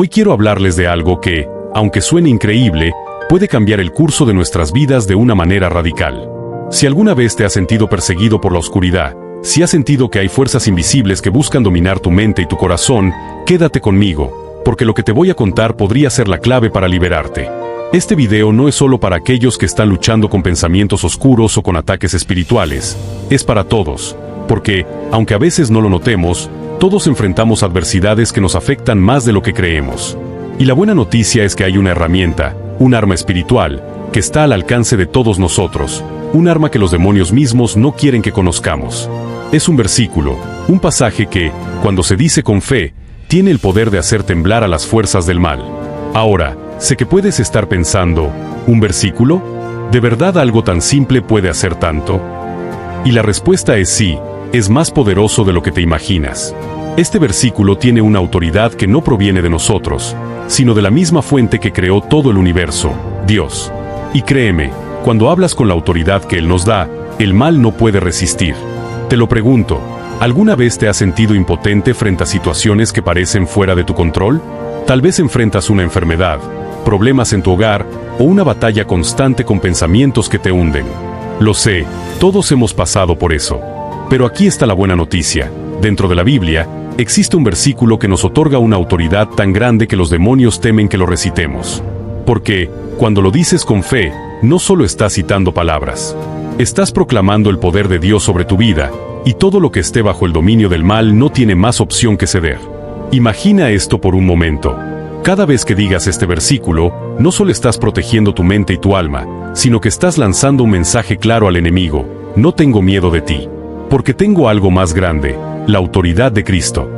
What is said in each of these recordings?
Hoy quiero hablarles de algo que, aunque suene increíble, puede cambiar el curso de nuestras vidas de una manera radical. Si alguna vez te has sentido perseguido por la oscuridad, si has sentido que hay fuerzas invisibles que buscan dominar tu mente y tu corazón, quédate conmigo, porque lo que te voy a contar podría ser la clave para liberarte. Este video no es solo para aquellos que están luchando con pensamientos oscuros o con ataques espirituales, es para todos, porque, aunque a veces no lo notemos, todos enfrentamos adversidades que nos afectan más de lo que creemos. Y la buena noticia es que hay una herramienta, un arma espiritual, que está al alcance de todos nosotros, un arma que los demonios mismos no quieren que conozcamos. Es un versículo, un pasaje que, cuando se dice con fe, tiene el poder de hacer temblar a las fuerzas del mal. Ahora, sé que puedes estar pensando, ¿un versículo? ¿De verdad algo tan simple puede hacer tanto? Y la respuesta es sí, es más poderoso de lo que te imaginas. Este versículo tiene una autoridad que no proviene de nosotros, sino de la misma fuente que creó todo el universo, Dios. Y créeme, cuando hablas con la autoridad que Él nos da, el mal no puede resistir. Te lo pregunto, ¿alguna vez te has sentido impotente frente a situaciones que parecen fuera de tu control? Tal vez enfrentas una enfermedad, problemas en tu hogar, o una batalla constante con pensamientos que te hunden. Lo sé, todos hemos pasado por eso. Pero aquí está la buena noticia. Dentro de la Biblia, existe un versículo que nos otorga una autoridad tan grande que los demonios temen que lo recitemos. Porque, cuando lo dices con fe, no solo estás citando palabras. Estás proclamando el poder de Dios sobre tu vida, y todo lo que esté bajo el dominio del mal no tiene más opción que ceder. Imagina esto por un momento. Cada vez que digas este versículo, no solo estás protegiendo tu mente y tu alma, sino que estás lanzando un mensaje claro al enemigo: no tengo miedo de ti, porque tengo algo más grande, la autoridad de Cristo.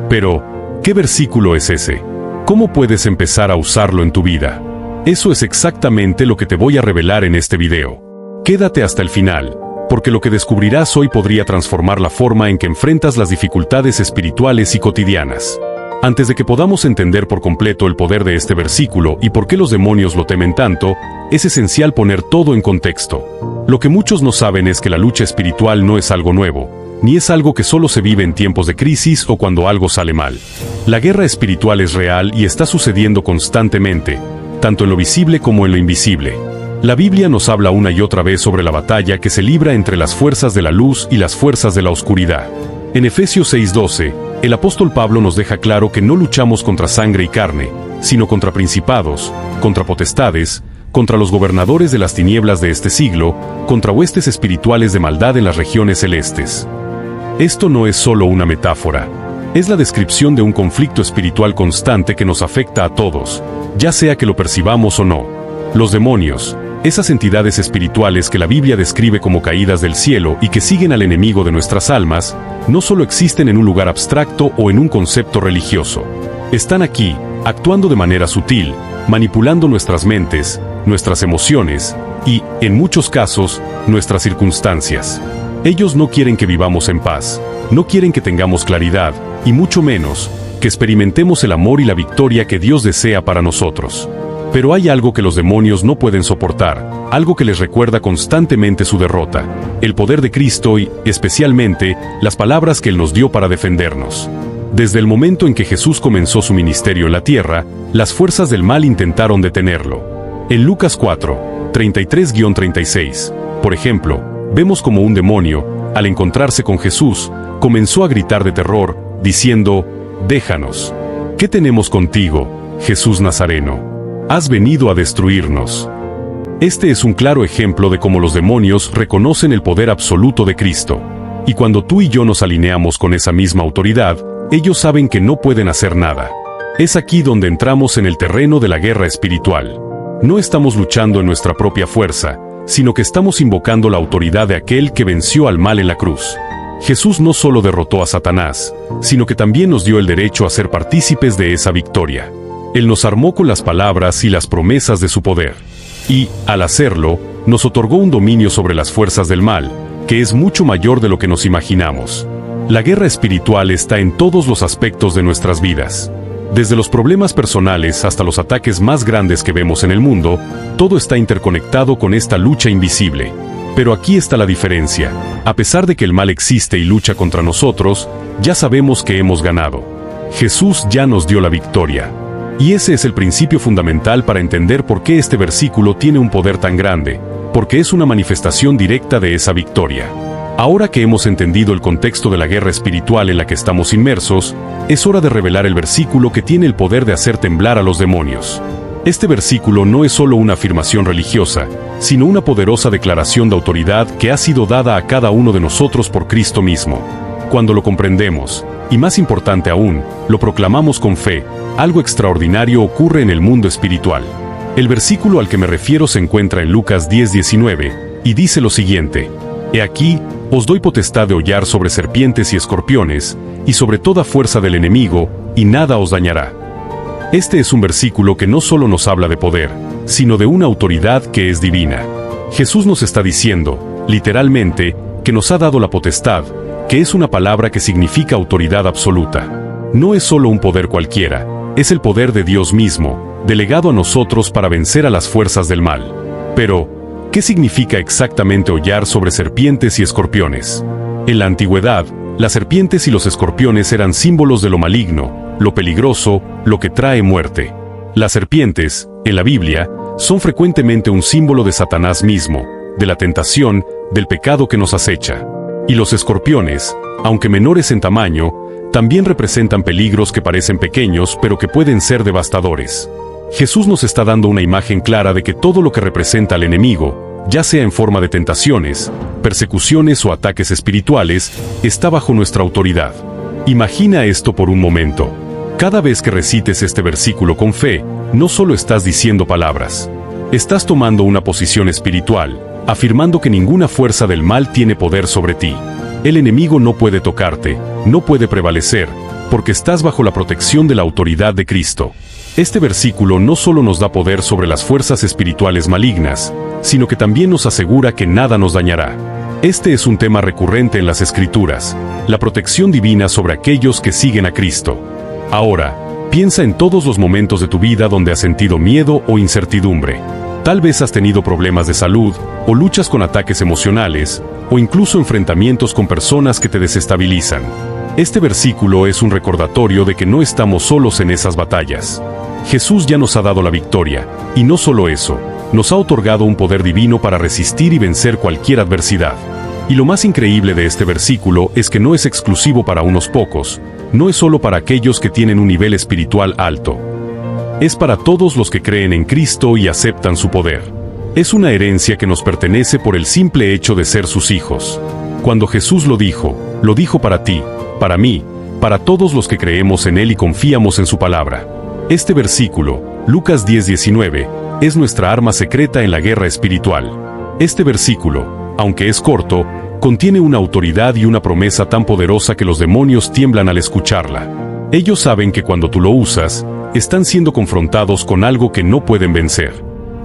Pero, ¿qué versículo es ese? ¿Cómo puedes empezar a usarlo en tu vida? Eso es exactamente lo que te voy a revelar en este video. Quédate hasta el final, porque lo que descubrirás hoy podría transformar la forma en que enfrentas las dificultades espirituales y cotidianas. Antes de que podamos entender por completo el poder de este versículo y por qué los demonios lo temen tanto, es esencial poner todo en contexto. Lo que muchos no saben es que la lucha espiritual no es algo nuevo, ni es algo que solo se vive en tiempos de crisis o cuando algo sale mal. La guerra espiritual es real y está sucediendo constantemente, tanto en lo visible como en lo invisible. La Biblia nos habla una y otra vez sobre la batalla que se libra entre las fuerzas de la luz y las fuerzas de la oscuridad. En Efesios 6:12, el apóstol Pablo nos deja claro que no luchamos contra sangre y carne, sino contra principados, contra potestades, contra los gobernadores de las tinieblas de este siglo, contra huestes espirituales de maldad en las regiones celestes. Esto no es solo una metáfora. Es la descripción de un conflicto espiritual constante que nos afecta a todos, ya sea que lo percibamos o no. Los demonios, esas entidades espirituales que la Biblia describe como caídas del cielo y que siguen al enemigo de nuestras almas, no solo existen en un lugar abstracto o en un concepto religioso. Están aquí, actuando de manera sutil, manipulando nuestras mentes, nuestras emociones y, en muchos casos, nuestras circunstancias. Ellos no quieren que vivamos en paz, no quieren que tengamos claridad, y mucho menos, que experimentemos el amor y la victoria que Dios desea para nosotros. Pero hay algo que los demonios no pueden soportar, algo que les recuerda constantemente su derrota, el poder de Cristo y, especialmente, las palabras que Él nos dio para defendernos. Desde el momento en que Jesús comenzó su ministerio en la tierra, las fuerzas del mal intentaron detenerlo. En Lucas 4, 33-36, por ejemplo, vemos como un demonio, al encontrarse con Jesús, comenzó a gritar de terror, diciendo: «Déjanos. ¿Qué tenemos contigo, Jesús Nazareno? Has venido a destruirnos». Este es un claro ejemplo de cómo los demonios reconocen el poder absoluto de Cristo. Y cuando tú y yo nos alineamos con esa misma autoridad, ellos saben que no pueden hacer nada. Es aquí donde entramos en el terreno de la guerra espiritual. No estamos luchando en nuestra propia fuerza, sino que estamos invocando la autoridad de aquel que venció al mal en la cruz. Jesús no solo derrotó a Satanás, sino que también nos dio el derecho a ser partícipes de esa victoria. Él nos armó con las palabras y las promesas de su poder. Y, al hacerlo, nos otorgó un dominio sobre las fuerzas del mal, que es mucho mayor de lo que nos imaginamos. La guerra espiritual está en todos los aspectos de nuestras vidas. Desde los problemas personales hasta los ataques más grandes que vemos en el mundo, todo está interconectado con esta lucha invisible. Pero aquí está la diferencia. A pesar de que el mal existe y lucha contra nosotros, ya sabemos que hemos ganado. Jesús ya nos dio la victoria. Y ese es el principio fundamental para entender por qué este versículo tiene un poder tan grande, porque es una manifestación directa de esa victoria. Ahora que hemos entendido el contexto de la guerra espiritual en la que estamos inmersos, es hora de revelar el versículo que tiene el poder de hacer temblar a los demonios. Este versículo no es solo una afirmación religiosa, sino una poderosa declaración de autoridad que ha sido dada a cada uno de nosotros por Cristo mismo. Cuando lo comprendemos, y más importante aún, lo proclamamos con fe, algo extraordinario ocurre en el mundo espiritual. El versículo al que me refiero se encuentra en Lucas 10:19, y dice lo siguiente: He aquí, os doy potestad de hollar sobre serpientes y escorpiones, y sobre toda fuerza del enemigo, y nada os dañará. Este es un versículo que no solo nos habla de poder, sino de una autoridad que es divina. Jesús nos está diciendo, literalmente, que nos ha dado la potestad, que es una palabra que significa autoridad absoluta. No es solo un poder cualquiera, es el poder de Dios mismo, delegado a nosotros para vencer a las fuerzas del mal. Pero, ¿qué significa exactamente hollar sobre serpientes y escorpiones? En la antigüedad, las serpientes y los escorpiones eran símbolos de lo maligno, lo peligroso, lo que trae muerte. Las serpientes, en la Biblia, son frecuentemente un símbolo de Satanás mismo, de la tentación, del pecado que nos acecha. Y los escorpiones, aunque menores en tamaño, también representan peligros que parecen pequeños pero que pueden ser devastadores. Jesús nos está dando una imagen clara de que todo lo que representa al enemigo, ya sea en forma de tentaciones, persecuciones o ataques espirituales, está bajo nuestra autoridad. Imagina esto por un momento. Cada vez que recites este versículo con fe, no solo estás diciendo palabras. Estás tomando una posición espiritual, afirmando que ninguna fuerza del mal tiene poder sobre ti. El enemigo no puede tocarte, no puede prevalecer, porque estás bajo la protección de la autoridad de Cristo. Este versículo no solo nos da poder sobre las fuerzas espirituales malignas, sino que también nos asegura que nada nos dañará. Este es un tema recurrente en las Escrituras, la protección divina sobre aquellos que siguen a Cristo. Ahora, piensa en todos los momentos de tu vida donde has sentido miedo o incertidumbre. Tal vez has tenido problemas de salud, o luchas con ataques emocionales, o incluso enfrentamientos con personas que te desestabilizan. Este versículo es un recordatorio de que no estamos solos en esas batallas. Jesús ya nos ha dado la victoria, y no solo eso, nos ha otorgado un poder divino para resistir y vencer cualquier adversidad. Y lo más increíble de este versículo es que no es exclusivo para unos pocos, no es solo para aquellos que tienen un nivel espiritual alto. Es para todos los que creen en Cristo y aceptan su poder. Es una herencia que nos pertenece por el simple hecho de ser sus hijos. Cuando Jesús lo dijo para ti, para mí, para todos los que creemos en Él y confiamos en su palabra. Este versículo, Lucas 10:19, es nuestra arma secreta en la guerra espiritual. Este versículo, aunque es corto, contiene una autoridad y una promesa tan poderosa que los demonios tiemblan al escucharla. Ellos saben que cuando tú lo usas, están siendo confrontados con algo que no pueden vencer.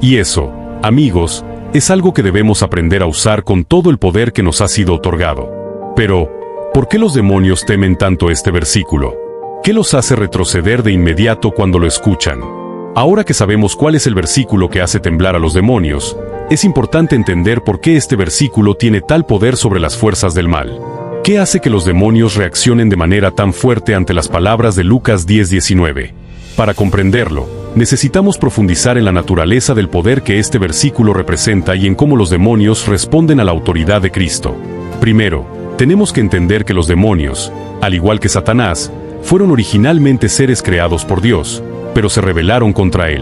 Y eso, amigos, es algo que debemos aprender a usar con todo el poder que nos ha sido otorgado. Pero, ¿por qué los demonios temen tanto este versículo? ¿Qué los hace retroceder de inmediato cuando lo escuchan? Ahora que sabemos cuál es el versículo que hace temblar a los demonios, es importante entender por qué este versículo tiene tal poder sobre las fuerzas del mal. ¿Qué hace que los demonios reaccionen de manera tan fuerte ante las palabras de Lucas 10:19? Para comprenderlo, necesitamos profundizar en la naturaleza del poder que este versículo representa y en cómo los demonios responden a la autoridad de Cristo. Primero, tenemos que entender que los demonios, al igual que Satanás, fueron originalmente seres creados por Dios, pero se rebelaron contra Él.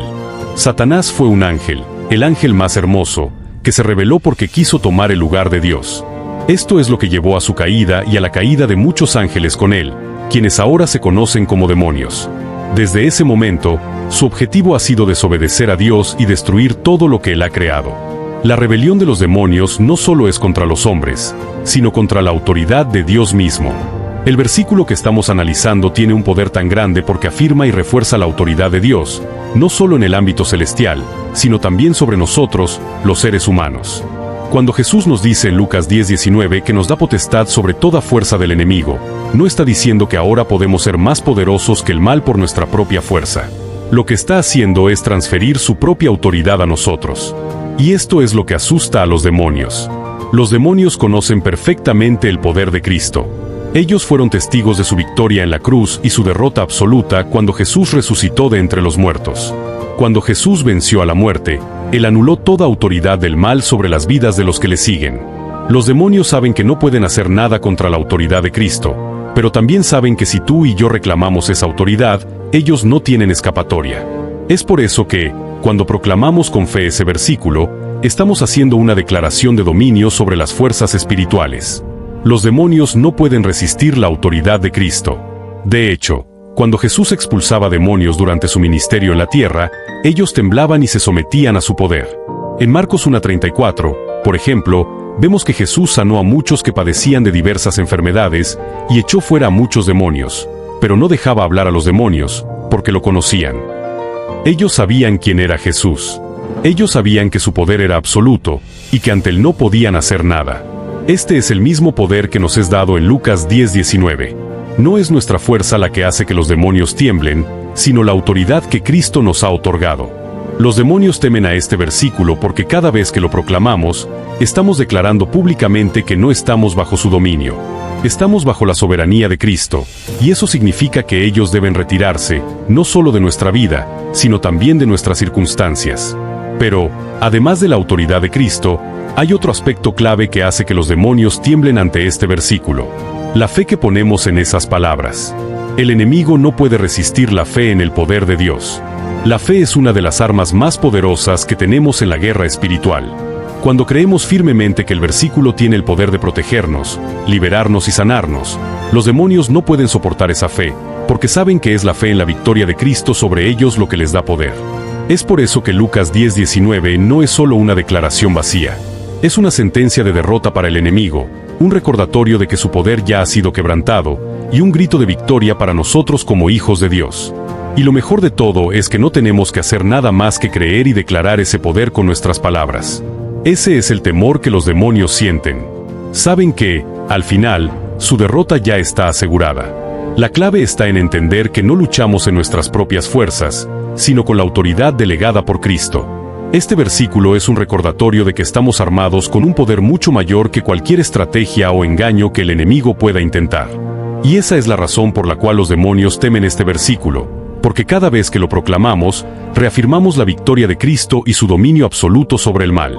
Satanás fue un ángel, el ángel más hermoso, que se rebeló porque quiso tomar el lugar de Dios. Esto es lo que llevó a su caída y a la caída de muchos ángeles con él, quienes ahora se conocen como demonios. Desde ese momento, su objetivo ha sido desobedecer a Dios y destruir todo lo que Él ha creado. La rebelión de los demonios no solo es contra los hombres, sino contra la autoridad de Dios mismo. El versículo que estamos analizando tiene un poder tan grande porque afirma y refuerza la autoridad de Dios, no solo en el ámbito celestial, sino también sobre nosotros, los seres humanos. Cuando Jesús nos dice en Lucas 10:19 que nos da potestad sobre toda fuerza del enemigo, no está diciendo que ahora podemos ser más poderosos que el mal por nuestra propia fuerza. Lo que está haciendo es transferir su propia autoridad a nosotros. Y esto es lo que asusta a los demonios. Los demonios conocen perfectamente el poder de Cristo. Ellos fueron testigos de su victoria en la cruz y su derrota absoluta cuando Jesús resucitó de entre los muertos. Cuando Jesús venció a la muerte, Él anuló toda autoridad del mal sobre las vidas de los que le siguen. Los demonios saben que no pueden hacer nada contra la autoridad de Cristo, pero también saben que si tú y yo reclamamos esa autoridad, ellos no tienen escapatoria. Es por eso que, cuando proclamamos con fe ese versículo, estamos haciendo una declaración de dominio sobre las fuerzas espirituales. Los demonios no pueden resistir la autoridad de Cristo. De hecho, cuando Jesús expulsaba demonios durante su ministerio en la tierra, ellos temblaban y se sometían a su poder. En Marcos 1:34, por ejemplo, vemos que Jesús sanó a muchos que padecían de diversas enfermedades y echó fuera a muchos demonios, pero no dejaba hablar a los demonios, porque lo conocían. Ellos sabían quién era Jesús. Ellos sabían que su poder era absoluto y que ante él no podían hacer nada. Este es el mismo poder que nos es dado en Lucas 10:19. No es nuestra fuerza la que hace que los demonios tiemblen, sino la autoridad que Cristo nos ha otorgado. Los demonios temen a este versículo porque cada vez que lo proclamamos, estamos declarando públicamente que no estamos bajo su dominio. Estamos bajo la soberanía de Cristo, y eso significa que ellos deben retirarse, no solo de nuestra vida, sino también de nuestras circunstancias. Pero, además de la autoridad de Cristo, hay otro aspecto clave que hace que los demonios tiemblen ante este versículo: la fe que ponemos en esas palabras. El enemigo no puede resistir la fe en el poder de Dios. La fe es una de las armas más poderosas que tenemos en la guerra espiritual. Cuando creemos firmemente que el versículo tiene el poder de protegernos, liberarnos y sanarnos, los demonios no pueden soportar esa fe, porque saben que es la fe en la victoria de Cristo sobre ellos lo que les da poder. Es por eso que Lucas 10:19 no es solo una declaración vacía. Es una sentencia de derrota para el enemigo, un recordatorio de que su poder ya ha sido quebrantado, y un grito de victoria para nosotros como hijos de Dios. Y lo mejor de todo es que no tenemos que hacer nada más que creer y declarar ese poder con nuestras palabras. Ese es el temor que los demonios sienten. Saben que, al final, su derrota ya está asegurada. La clave está en entender que no luchamos en nuestras propias fuerzas, sino con la autoridad delegada por Cristo. Este versículo es un recordatorio de que estamos armados con un poder mucho mayor que cualquier estrategia o engaño que el enemigo pueda intentar. Y esa es la razón por la cual los demonios temen este versículo, porque cada vez que lo proclamamos, reafirmamos la victoria de Cristo y su dominio absoluto sobre el mal.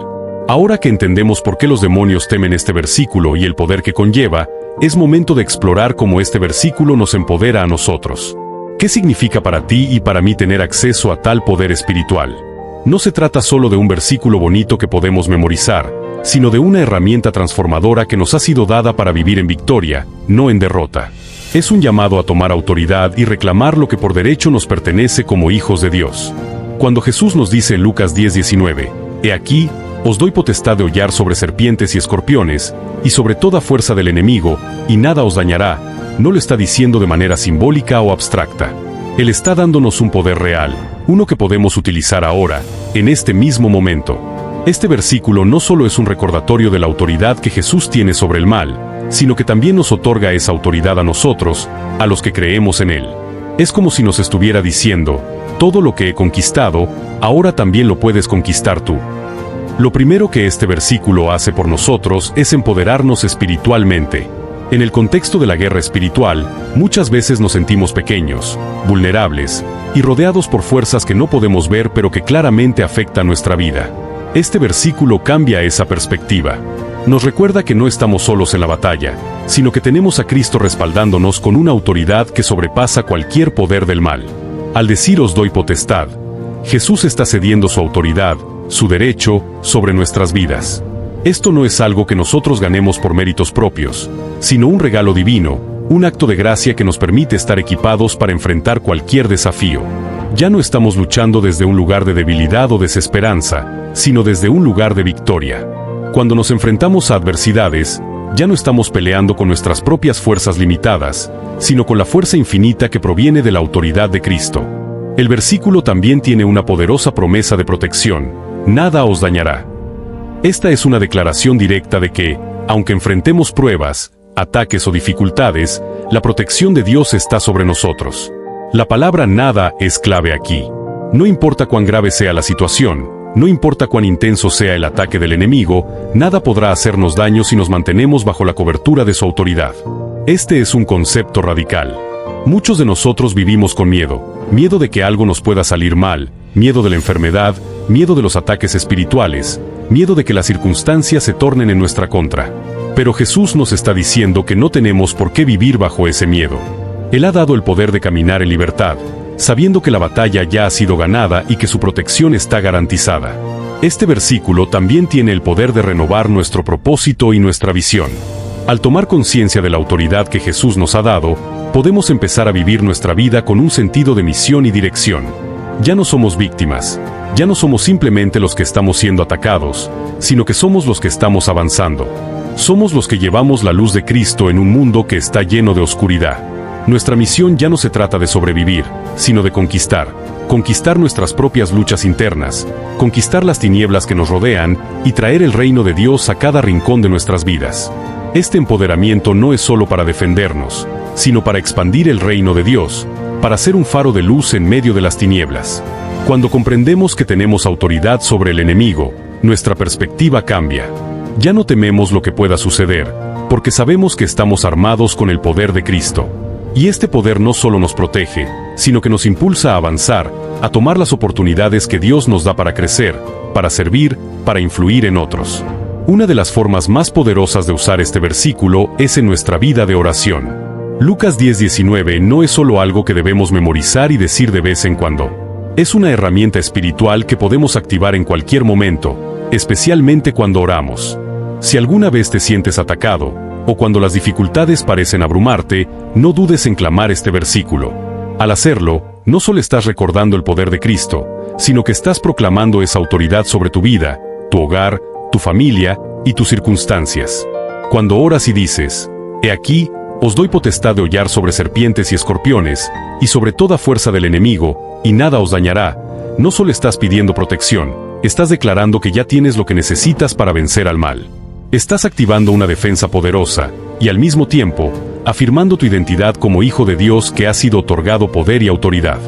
Ahora que entendemos por qué los demonios temen este versículo y el poder que conlleva, es momento de explorar cómo este versículo nos empodera a nosotros. ¿Qué significa para ti y para mí tener acceso a tal poder espiritual? No se trata solo de un versículo bonito que podemos memorizar, sino de una herramienta transformadora que nos ha sido dada para vivir en victoria, no en derrota. Es un llamado a tomar autoridad y reclamar lo que por derecho nos pertenece como hijos de Dios. Cuando Jesús nos dice en Lucas 10:19, «He aquí, os doy potestad de hollar sobre serpientes y escorpiones, y sobre toda fuerza del enemigo, y nada os dañará», no lo está diciendo de manera simbólica o abstracta. Él está dándonos un poder real, uno que podemos utilizar ahora, en este mismo momento. Este versículo no solo es un recordatorio de la autoridad que Jesús tiene sobre el mal, sino que también nos otorga esa autoridad a nosotros, a los que creemos en Él. Es como si nos estuviera diciendo, todo lo que he conquistado, ahora también lo puedes conquistar tú. Lo primero que este versículo hace por nosotros es empoderarnos espiritualmente. En el contexto de la guerra espiritual, muchas veces nos sentimos pequeños, vulnerables, y rodeados por fuerzas que no podemos ver pero que claramente afectan nuestra vida. Este versículo cambia esa perspectiva. Nos recuerda que no estamos solos en la batalla, sino que tenemos a Cristo respaldándonos con una autoridad que sobrepasa cualquier poder del mal. Al decir os doy potestad, Jesús está cediendo su autoridad, su derecho, sobre nuestras vidas. Esto no es algo que nosotros ganemos por méritos propios, sino un regalo divino, un acto de gracia que nos permite estar equipados para enfrentar cualquier desafío. Ya no estamos luchando desde un lugar de debilidad o desesperanza, sino desde un lugar de victoria. Cuando nos enfrentamos a adversidades, ya no estamos peleando con nuestras propias fuerzas limitadas, sino con la fuerza infinita que proviene de la autoridad de Cristo. El versículo también tiene una poderosa promesa de protección: nada os dañará. Esta es una declaración directa de que, aunque enfrentemos pruebas, ataques o dificultades, la protección de Dios está sobre nosotros. La palabra nada es clave aquí. No importa cuán grave sea la situación, no importa cuán intenso sea el ataque del enemigo, nada podrá hacernos daño si nos mantenemos bajo la cobertura de su autoridad. Este es un concepto radical. Muchos de nosotros vivimos con miedo. Miedo de que algo nos pueda salir mal, miedo de la enfermedad, miedo de los ataques espirituales, miedo de que las circunstancias se tornen en nuestra contra. Pero Jesús nos está diciendo que no tenemos por qué vivir bajo ese miedo. Él ha dado el poder de caminar en libertad, sabiendo que la batalla ya ha sido ganada y que su protección está garantizada. Este versículo también tiene el poder de renovar nuestro propósito y nuestra visión. Al tomar conciencia de la autoridad que Jesús nos ha dado, podemos empezar a vivir nuestra vida con un sentido de misión y dirección. Ya no somos víctimas, ya no somos simplemente los que estamos siendo atacados, sino que somos los que estamos avanzando. Somos los que llevamos la luz de Cristo en un mundo que está lleno de oscuridad. Nuestra misión ya no se trata de sobrevivir, sino de conquistar. Conquistar nuestras propias luchas internas, conquistar las tinieblas que nos rodean y traer el reino de Dios a cada rincón de nuestras vidas. Este empoderamiento no es solo para defendernos, sino para expandir el reino de Dios, para ser un faro de luz en medio de las tinieblas. Cuando comprendemos que tenemos autoridad sobre el enemigo, nuestra perspectiva cambia. Ya no tememos lo que pueda suceder, porque sabemos que estamos armados con el poder de Cristo. Y este poder no solo nos protege, sino que nos impulsa a avanzar, a tomar las oportunidades que Dios nos da para crecer, para servir, para influir en otros. Una de las formas más poderosas de usar este versículo es en nuestra vida de oración. Lucas 10:19 no es solo algo que debemos memorizar y decir de vez en cuando. Es una herramienta espiritual que podemos activar en cualquier momento, especialmente cuando oramos. Si alguna vez te sientes atacado, o cuando las dificultades parecen abrumarte, no dudes en clamar este versículo. Al hacerlo, no solo estás recordando el poder de Cristo, sino que estás proclamando esa autoridad sobre tu vida, tu hogar, tu familia y tus circunstancias. Cuando oras y dices, «He aquí, os doy potestad de hollar sobre serpientes y escorpiones, y sobre toda fuerza del enemigo, y nada os dañará», no solo estás pidiendo protección, estás declarando que ya tienes lo que necesitas para vencer al mal. Estás activando una defensa poderosa, y al mismo tiempo, afirmando tu identidad como hijo de Dios que ha sido otorgado poder y autoridad.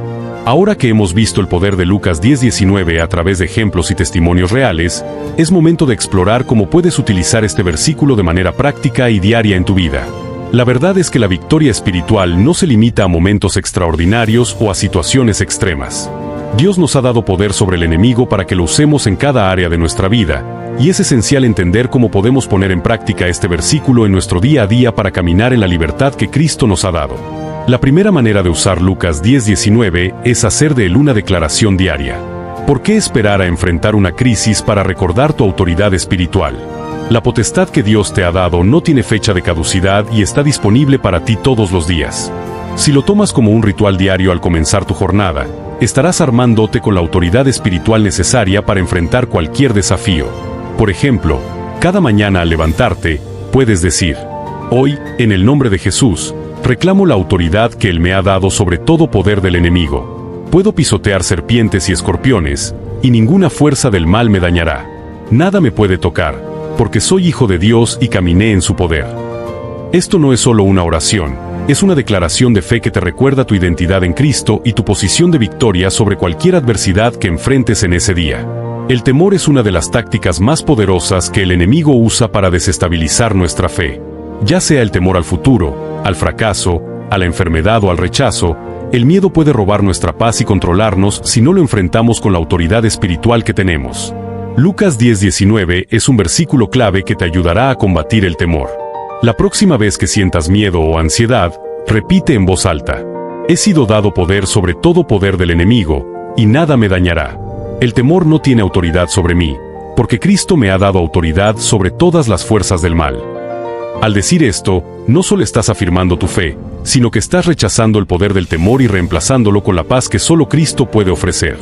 Ahora que hemos visto el poder de Lucas 10:19 a través de ejemplos y testimonios reales, es momento de explorar cómo puedes utilizar este versículo de manera práctica y diaria en tu vida. La verdad es que la victoria espiritual no se limita a momentos extraordinarios o a situaciones extremas. Dios nos ha dado poder sobre el enemigo para que lo usemos en cada área de nuestra vida, y es esencial entender cómo podemos poner en práctica este versículo en nuestro día a día para caminar en la libertad que Cristo nos ha dado. La primera manera de usar Lucas 10:19 es hacer de él una declaración diaria. ¿Por qué esperar a enfrentar una crisis para recordar tu autoridad espiritual? La potestad que Dios te ha dado no tiene fecha de caducidad y está disponible para ti todos los días. Si lo tomas como un ritual diario al comenzar tu jornada, estarás armándote con la autoridad espiritual necesaria para enfrentar cualquier desafío. Por ejemplo, cada mañana al levantarte, puedes decir, «Hoy, en el nombre de Jesús, reclamo la autoridad que Él me ha dado sobre todo poder del enemigo. Puedo pisotear serpientes y escorpiones, y ninguna fuerza del mal me dañará. Nada me puede tocar, porque soy hijo de Dios y caminé en su poder». Esto no es solo una oración, es una declaración de fe que te recuerda tu identidad en Cristo y tu posición de victoria sobre cualquier adversidad que enfrentes en ese día. El temor es una de las tácticas más poderosas que el enemigo usa para desestabilizar nuestra fe. Ya sea el temor al futuro, al fracaso, a la enfermedad o al rechazo, el miedo puede robar nuestra paz y controlarnos si no lo enfrentamos con la autoridad espiritual que tenemos. Lucas 10:19 es un versículo clave que te ayudará a combatir el temor. La próxima vez que sientas miedo o ansiedad, repite en voz alta, «He sido dado poder sobre todo poder del enemigo, y nada me dañará». El temor no tiene autoridad sobre mí, porque Cristo me ha dado autoridad sobre todas las fuerzas del mal. Al decir esto, no solo estás afirmando tu fe, sino que estás rechazando el poder del temor y reemplazándolo con la paz que solo Cristo puede ofrecer.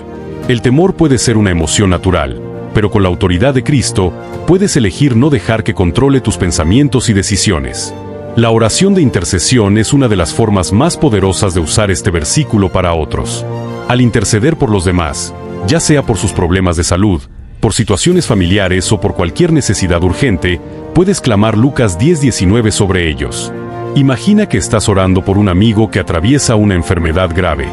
El temor puede ser una emoción natural, pero con la autoridad de Cristo, puedes elegir no dejar que controle tus pensamientos y decisiones. La oración de intercesión es una de las formas más poderosas de usar este versículo para otros. Al interceder por los demás, ya sea por sus problemas de salud, por situaciones familiares o por cualquier necesidad urgente, puedes clamar Lucas 10:19 sobre ellos. Imagina que estás orando por un amigo que atraviesa una enfermedad grave.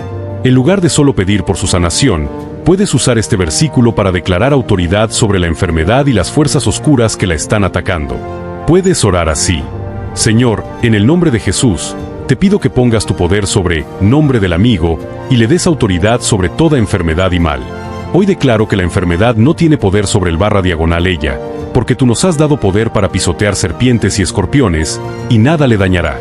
En lugar de solo pedir por su sanación, puedes usar este versículo para declarar autoridad sobre la enfermedad y las fuerzas oscuras que la están atacando. Puedes orar así. Señor, en el nombre de Jesús, te pido que pongas tu poder sobre nombre del amigo y le des autoridad sobre toda enfermedad y mal. Hoy declaro que la enfermedad no tiene poder sobre el ella, porque tú nos has dado poder para pisotear serpientes y escorpiones, y nada le dañará.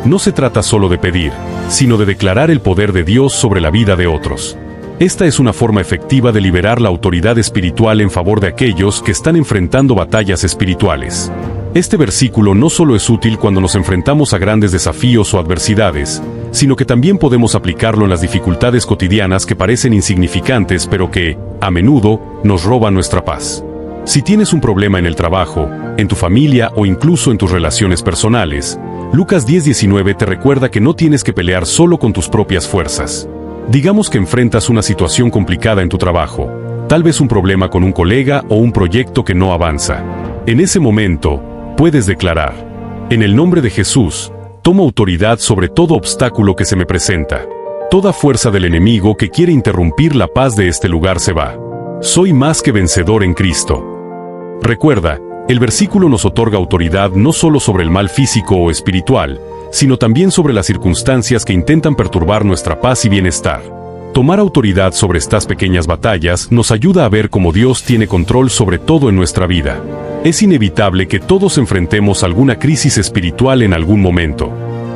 No se trata solo de pedir, sino de declarar el poder de Dios sobre la vida de otros. Esta es una forma efectiva de liberar la autoridad espiritual en favor de aquellos que están enfrentando batallas espirituales. Este versículo no solo es útil cuando nos enfrentamos a grandes desafíos o adversidades, sino que también podemos aplicarlo en las dificultades cotidianas que parecen insignificantes pero que, a menudo, nos roban nuestra paz. Si tienes un problema en el trabajo, en tu familia o incluso en tus relaciones personales, Lucas 10:19 te recuerda que no tienes que pelear solo con tus propias fuerzas. Digamos que enfrentas una situación complicada en tu trabajo, tal vez un problema con un colega o un proyecto que no avanza. En ese momento, puedes declarar: en el nombre de Jesús, tomo autoridad sobre todo obstáculo que se me presenta. Toda fuerza del enemigo que quiere interrumpir la paz de este lugar se va. Soy más que vencedor en Cristo. Recuerda, el versículo nos otorga autoridad no solo sobre el mal físico o espiritual, sino también sobre las circunstancias que intentan perturbar nuestra paz y bienestar. Tomar autoridad sobre estas pequeñas batallas nos ayuda a ver cómo Dios tiene control sobre todo en nuestra vida. Es inevitable que todos enfrentemos alguna crisis espiritual en algún momento,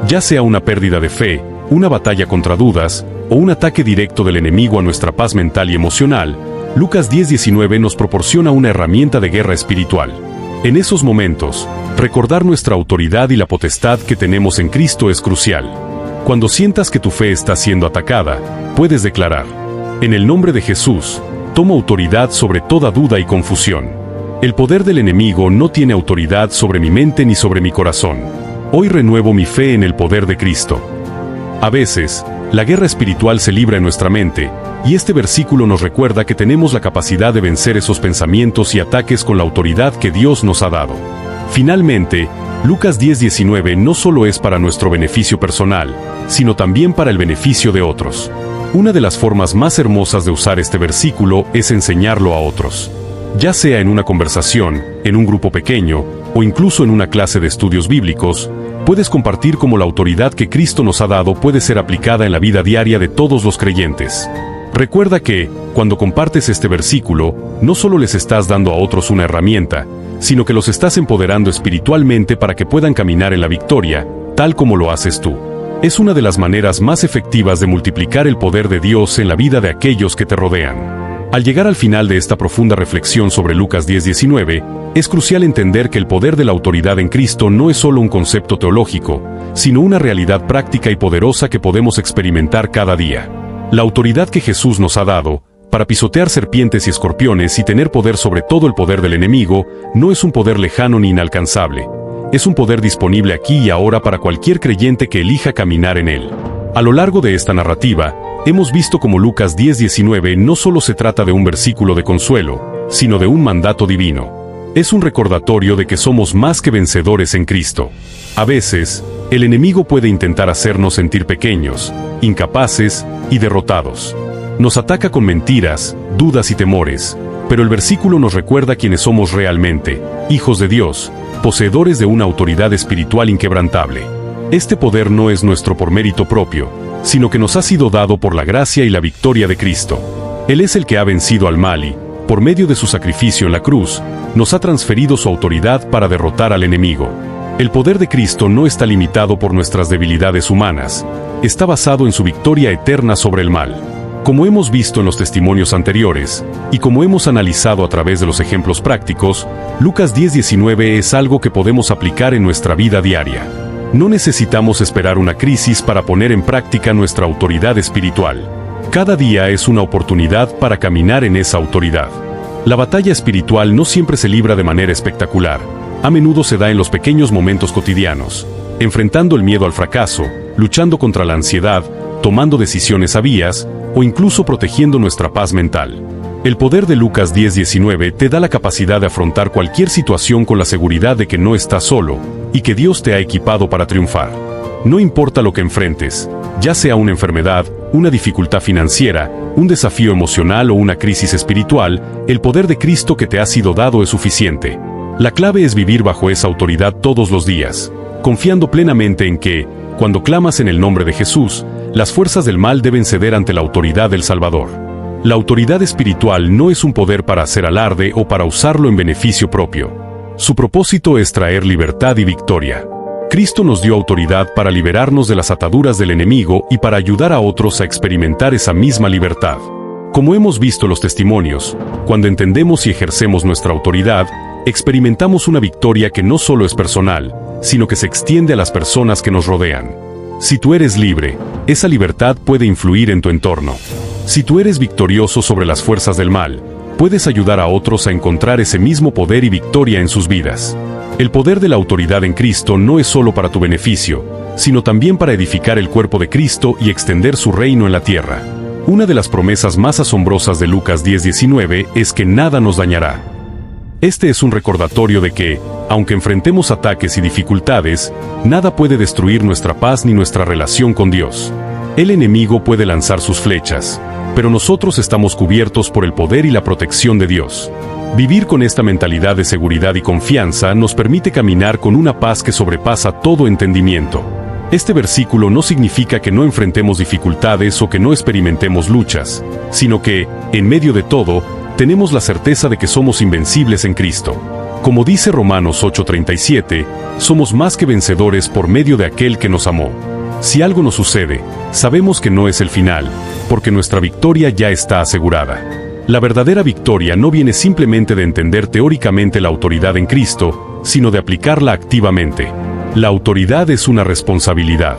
ya sea una pérdida de fe, una batalla contra dudas, o un ataque directo del enemigo a nuestra paz mental y emocional. Lucas 10:19 nos proporciona una herramienta de guerra espiritual. En esos momentos, recordar nuestra autoridad y la potestad que tenemos en Cristo es crucial. Cuando sientas que tu fe está siendo atacada, puedes declarar: en el nombre de Jesús, tomo autoridad sobre toda duda y confusión. El poder del enemigo no tiene autoridad sobre mi mente ni sobre mi corazón. Hoy renuevo mi fe en el poder de Cristo. A veces, la guerra espiritual se libra en nuestra mente, y este versículo nos recuerda que tenemos la capacidad de vencer esos pensamientos y ataques con la autoridad que Dios nos ha dado. Finalmente, Lucas 10:19 no solo es para nuestro beneficio personal, sino también para el beneficio de otros. Una de las formas más hermosas de usar este versículo es enseñarlo a otros. Ya sea en una conversación, en un grupo pequeño, o incluso en una clase de estudios bíblicos, puedes compartir cómo la autoridad que Cristo nos ha dado puede ser aplicada en la vida diaria de todos los creyentes. Recuerda que, cuando compartes este versículo, no solo les estás dando a otros una herramienta, sino que los estás empoderando espiritualmente para que puedan caminar en la victoria, tal como lo haces tú. Es una de las maneras más efectivas de multiplicar el poder de Dios en la vida de aquellos que te rodean. Al llegar al final de esta profunda reflexión sobre Lucas 10:19, es crucial entender que el poder de la autoridad en Cristo no es solo un concepto teológico, sino una realidad práctica y poderosa que podemos experimentar cada día. La autoridad que Jesús nos ha dado, para pisotear serpientes y escorpiones y tener poder sobre todo el poder del enemigo, no es un poder lejano ni inalcanzable. Es un poder disponible aquí y ahora para cualquier creyente que elija caminar en él. A lo largo de esta narrativa, hemos visto cómo Lucas 10:19 no solo se trata de un versículo de consuelo, sino de un mandato divino. Es un recordatorio de que somos más que vencedores en Cristo. A veces, el enemigo puede intentar hacernos sentir pequeños, incapaces y derrotados. Nos ataca con mentiras, dudas y temores, pero el versículo nos recuerda quiénes somos realmente, hijos de Dios, poseedores de una autoridad espiritual inquebrantable. Este poder no es nuestro por mérito propio, sino que nos ha sido dado por la gracia y la victoria de Cristo. Él es el que ha vencido al mal y, por medio de su sacrificio en la cruz, nos ha transferido su autoridad para derrotar al enemigo. El poder de Cristo no está limitado por nuestras debilidades humanas, está basado en su victoria eterna sobre el mal. Como hemos visto en los testimonios anteriores, y como hemos analizado a través de los ejemplos prácticos, Lucas 10:19 es algo que podemos aplicar en nuestra vida diaria. No necesitamos esperar una crisis para poner en práctica nuestra autoridad espiritual. Cada día es una oportunidad para caminar en esa autoridad. La batalla espiritual no siempre se libra de manera espectacular. A menudo se da en los pequeños momentos cotidianos, enfrentando el miedo al fracaso, luchando contra la ansiedad, tomando decisiones sabias, o incluso protegiendo nuestra paz mental. El poder de Lucas 10:19 te da la capacidad de afrontar cualquier situación con la seguridad de que no estás solo, y que Dios te ha equipado para triunfar. No importa lo que enfrentes, ya sea una enfermedad, una dificultad financiera, un desafío emocional o una crisis espiritual, el poder de Cristo que te ha sido dado es suficiente. La clave es vivir bajo esa autoridad todos los días. confiando plenamente en que, cuando clamas en el nombre de Jesús, las fuerzas del mal deben ceder ante la autoridad del Salvador. La autoridad espiritual no es un poder para hacer alarde o para usarlo en beneficio propio. Su propósito es traer libertad y victoria. Cristo nos dio autoridad para liberarnos de las ataduras del enemigo y para ayudar a otros a experimentar esa misma libertad. Como hemos visto los testimonios, cuando entendemos y ejercemos nuestra autoridad, experimentamos una victoria que no solo es personal, sino que se extiende a las personas que nos rodean. Si tú eres libre, esa libertad puede influir en tu entorno. Si tú eres victorioso sobre las fuerzas del mal, puedes ayudar a otros a encontrar ese mismo poder y victoria en sus vidas. El poder de la autoridad en Cristo no es solo para tu beneficio, sino también para edificar el cuerpo de Cristo y extender su reino en la tierra. Una de las promesas más asombrosas de Lucas 10:19 es que nada nos dañará. Este es un recordatorio de que, aunque enfrentemos ataques y dificultades, nada puede destruir nuestra paz ni nuestra relación con Dios. El enemigo puede lanzar sus flechas, pero nosotros estamos cubiertos por el poder y la protección de Dios. Vivir con esta mentalidad de seguridad y confianza nos permite caminar con una paz que sobrepasa todo entendimiento. Este versículo no significa que no enfrentemos dificultades o que no experimentemos luchas, sino que, en medio de todo, tenemos la certeza de que somos invencibles en Cristo. Como dice Romanos 8:37, somos más que vencedores por medio de aquel que nos amó. Si algo nos sucede, sabemos que no es el final, porque nuestra victoria ya está asegurada. La verdadera victoria no viene simplemente de entender teóricamente la autoridad en Cristo, sino de aplicarla activamente. La autoridad es una responsabilidad.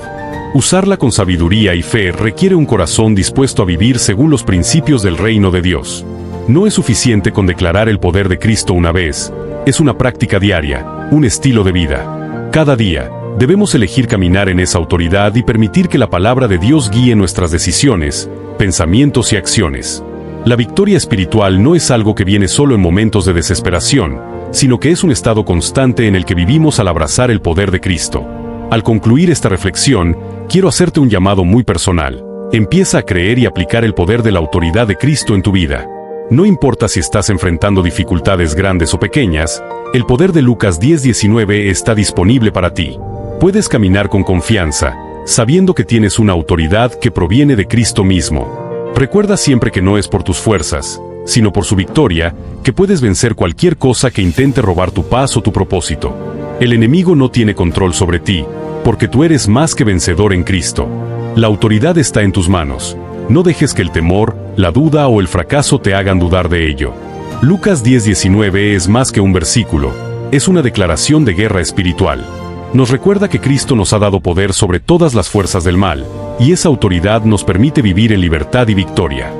Usarla con sabiduría y fe requiere un corazón dispuesto a vivir según los principios del reino de Dios. No es suficiente con declarar el poder de Cristo una vez, es una práctica diaria, un estilo de vida. Cada día, debemos elegir caminar en esa autoridad y permitir que la palabra de Dios guíe nuestras decisiones, pensamientos y acciones. La victoria espiritual no es algo que viene solo en momentos de desesperación, sino que es un estado constante en el que vivimos al abrazar el poder de Cristo. Al concluir esta reflexión, quiero hacerte un llamado muy personal. Empieza a creer y aplicar el poder de la autoridad de Cristo en tu vida. No importa si estás enfrentando dificultades grandes o pequeñas, el poder de Lucas 10:19 está disponible para ti. Puedes caminar con confianza, sabiendo que tienes una autoridad que proviene de Cristo mismo. Recuerda siempre que no es por tus fuerzas, sino por su victoria, que puedes vencer cualquier cosa que intente robar tu paz o tu propósito. El enemigo no tiene control sobre ti, porque tú eres más que vencedor en Cristo. La autoridad está en tus manos. No dejes que el temor, la duda o el fracaso te hagan dudar de ello. Lucas 10:19 es más que un versículo, es una declaración de guerra espiritual. Nos recuerda que Cristo nos ha dado poder sobre todas las fuerzas del mal, y esa autoridad nos permite vivir en libertad y victoria.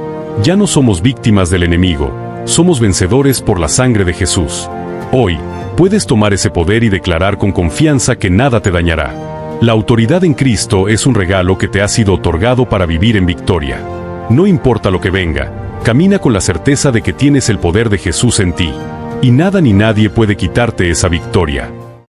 Ya no somos víctimas del enemigo, somos vencedores por la sangre de Jesús. Hoy, puedes tomar ese poder y declarar con confianza que nada te dañará. La autoridad en Cristo es un regalo que te ha sido otorgado para vivir en victoria. No importa lo que venga, camina con la certeza de que tienes el poder de Jesús en ti, y nada ni nadie puede quitarte esa victoria.